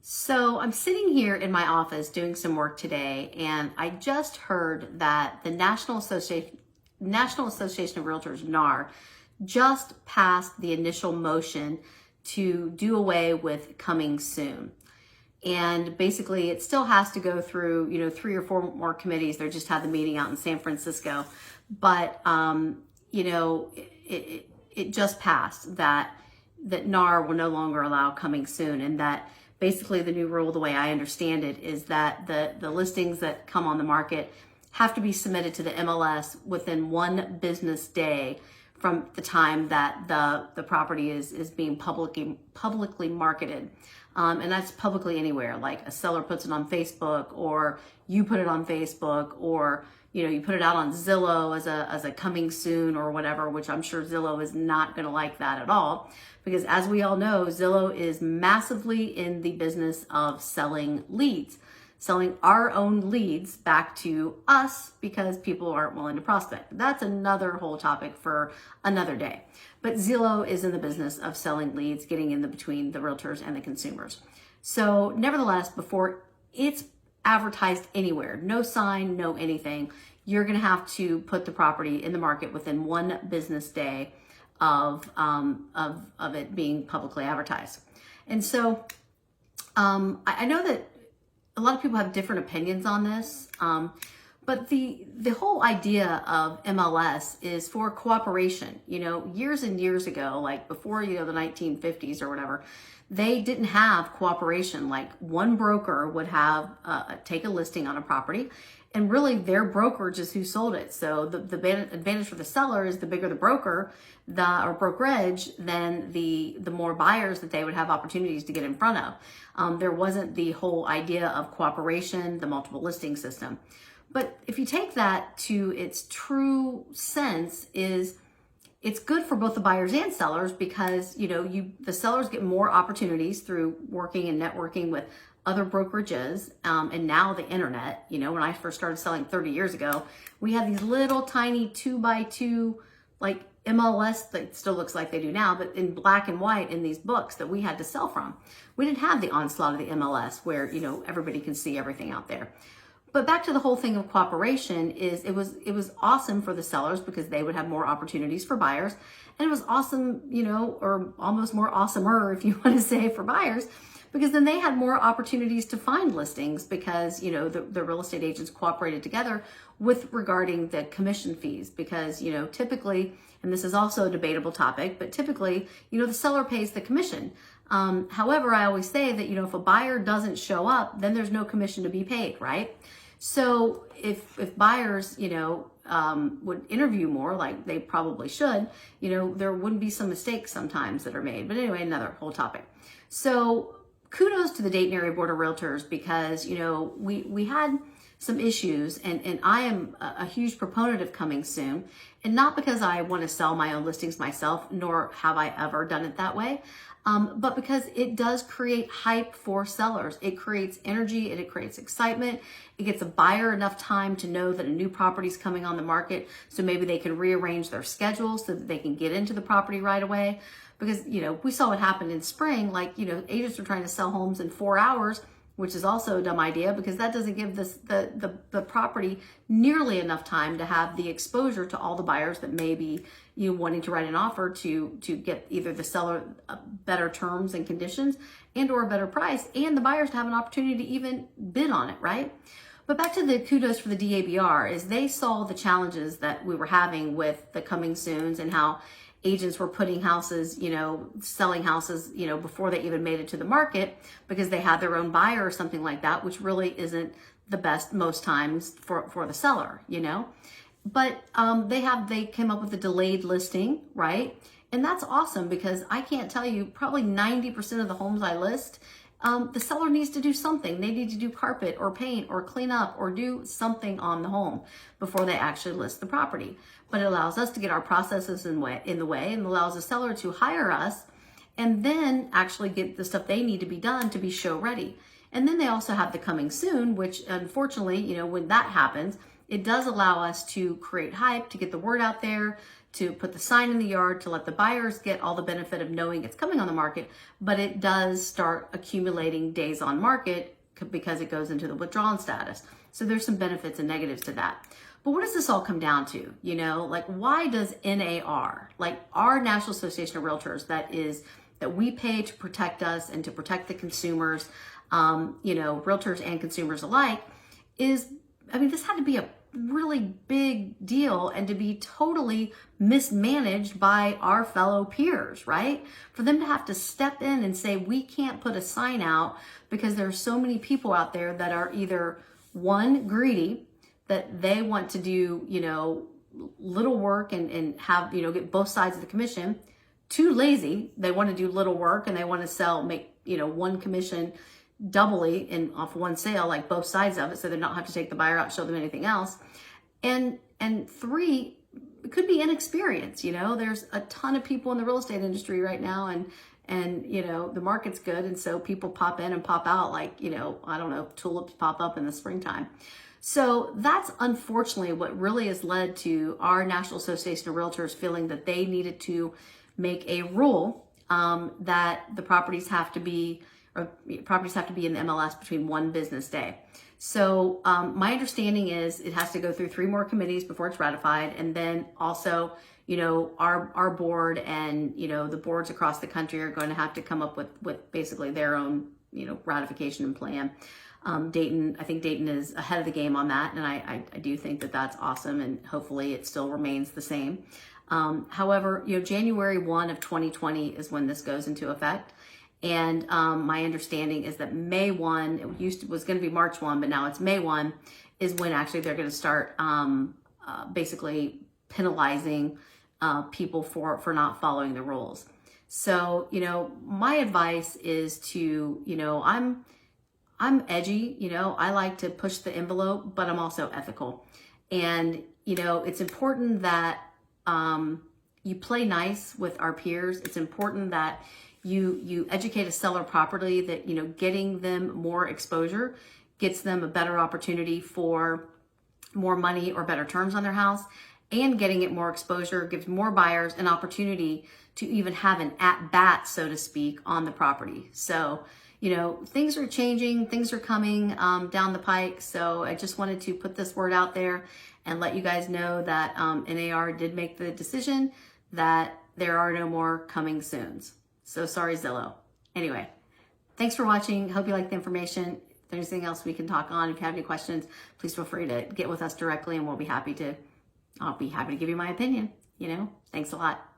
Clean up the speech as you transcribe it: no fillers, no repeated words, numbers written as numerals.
So I'm sitting here in my office doing some work today, and I just heard that the National Association of Realtors, NAR, just passed the initial motion to do away with coming soon. And basically it still has to go through, 3 or 4 more committees. They just had the meeting out in San Francisco, but it just passed that NAR will no longer allow coming soon, and that basically the new rule, the way I understand it, is that the listings that come on the market have to be submitted to the MLS within 1 business day from the time that the property is being publicly marketed. And that's publicly anywhere, like a seller puts it on Facebook, or you put it on Facebook, or you put it out on Zillow as a coming soon or whatever, which I'm sure Zillow is not going to like that at all, because as we all know, Zillow is massively in the business of selling leads, selling our own leads back to us because people aren't willing to prospect. That's another whole topic for another day. But Zillow is in the business of selling leads, getting in between the realtors and the consumers. So nevertheless, before it's advertised anywhere, no sign, no anything, you're going to have to put the property in the market within 1 business day of it being publicly advertised. And so I know that a lot of people have different opinions on this, but the whole idea of MLS is for cooperation. Years and years ago, like before the 1950s or whatever, they didn't have cooperation. Like one broker would have take a listing on a property, and really their brokerage is who sold it. So the advantage for the seller is the bigger the broker, or brokerage, then the more buyers that they would have opportunities to get in front of. There wasn't the whole idea of cooperation, the multiple listing system. But if you take that to its true sense, it's good for both the buyers and sellers, because the sellers get more opportunities through working and networking with other brokerages, and now the internet. When I first started selling 30 years ago, we had these little tiny 2x2 like MLS that still looks like they do now, but in black and white in these books that we had to sell from. We didn't have the onslaught of the MLS where everybody can see everything out there. But back to the whole thing of cooperation, is it was awesome for the sellers because they would have more opportunities for buyers, and it was awesome, or almost more awesomer if you want to say, for buyers, because then they had more opportunities to find listings, because the real estate agents cooperated together with regarding the commission fees, because typically, and this is also a debatable topic, but typically the seller pays the commission. However, I always say that if a buyer doesn't show up, then there's no commission to be paid, right? So if buyers would interview more, like they probably should, there wouldn't be some mistakes sometimes that are made. But anyway, another whole topic. So kudos to the Dayton Area Board of Realtors, because we had some issues, and I am a huge proponent of coming soon, and not because I want to sell my own listings myself, nor have I ever done it that way, but because it does create hype for sellers. It creates energy, and it creates excitement. It gets a buyer enough time to know that a new property is coming on the market, so maybe they can rearrange their schedule so that they can get into the property right away. Because we saw what happened in spring. Like agents are trying to sell homes in 4 hours, which is also a dumb idea, because that doesn't give the property nearly enough time to have the exposure to all the buyers that may be wanting to write an offer to get either the seller better terms and conditions and or a better price, and the buyers to have an opportunity to even bid on it, right? But back to the kudos for the DABR, is they saw the challenges that we were having with the coming soons, and how agents were putting houses, selling houses, before they even made it to the market, because they had their own buyer or something like that, which really isn't the best most times for the seller, But they came up with a delayed listing, right? And that's awesome, because I can't tell you, probably 90% of the homes I list, the seller needs to do something. They need to do carpet or paint or clean up or do something on the home before they actually list the property. But it allows us to get our processes in the way, and allows the seller to hire us and then actually get the stuff they need to be done to be show ready. And then they also have the coming soon, which unfortunately, when that happens, it does allow us to create hype, to get the word out there, to put the sign in the yard to let the buyers get all the benefit of knowing it's coming on the market, but it does start accumulating days on market because it goes into the withdrawn status. So there's some benefits and negatives to that. But what does this all come down to? You know, like, why does NAR, like our National Association of Realtors, that we pay to protect us and to protect the consumers, you know, realtors and consumers alike, this had to be a really big deal and to be totally mismanaged by our fellow peers, right? For them to have to step in and say, we can't put a sign out because there are so many people out there that are either, one, greedy, that they want to do, you know, little work and have, you know, get both sides of the commission. Too lazy, they want to do little work and they want to make, you know, one commission doubly off one sale, like both sides of it, so they don't have to take the buyer out, show them anything else. And three, it could be inexperience. You know, there's a ton of people in the real estate industry right now, and you know, the market's good, and so people pop in and pop out like, you know, I don't know, tulips pop up in the springtime. So that's unfortunately what really has led to our National Association of Realtors feeling that they needed to make a rule that the properties have to be in the MLS between one business day. So my understanding is it has to go through 3 more committees before it's ratified, and then also, you know, our board and, you know, the boards across the country are going to have to come up with basically their own, you know, ratification and plan. I think Dayton is ahead of the game on that, and I do think that that's awesome, and hopefully it still remains the same. However, you know, January 1 of 2020 is when this goes into effect. And my understanding is that May 1, was going to be March 1, but now it's May 1, is when actually they're going to start basically penalizing people for not following the rules. So, you know, my advice is to, you know, I'm edgy, you know, I like to push the envelope, but I'm also ethical. And, you know, it's important that you play nice with our peers. It's important that you educate a seller properly, that, you know, getting them more exposure gets them a better opportunity for more money or better terms on their house, and getting it more exposure gives more buyers an opportunity to even have an at-bat, so to speak, on the property. So, you know, things are changing, things are coming down the pike. So I just wanted to put this word out there and let you guys know that NAR did make the decision that there are no more coming soons. So sorry, Zillow. Anyway, thanks for watching. Hope you liked the information. If there's anything else we can talk on, if you have any questions, please feel free to get with us directly, and I'll be happy to give you my opinion. You know, thanks a lot.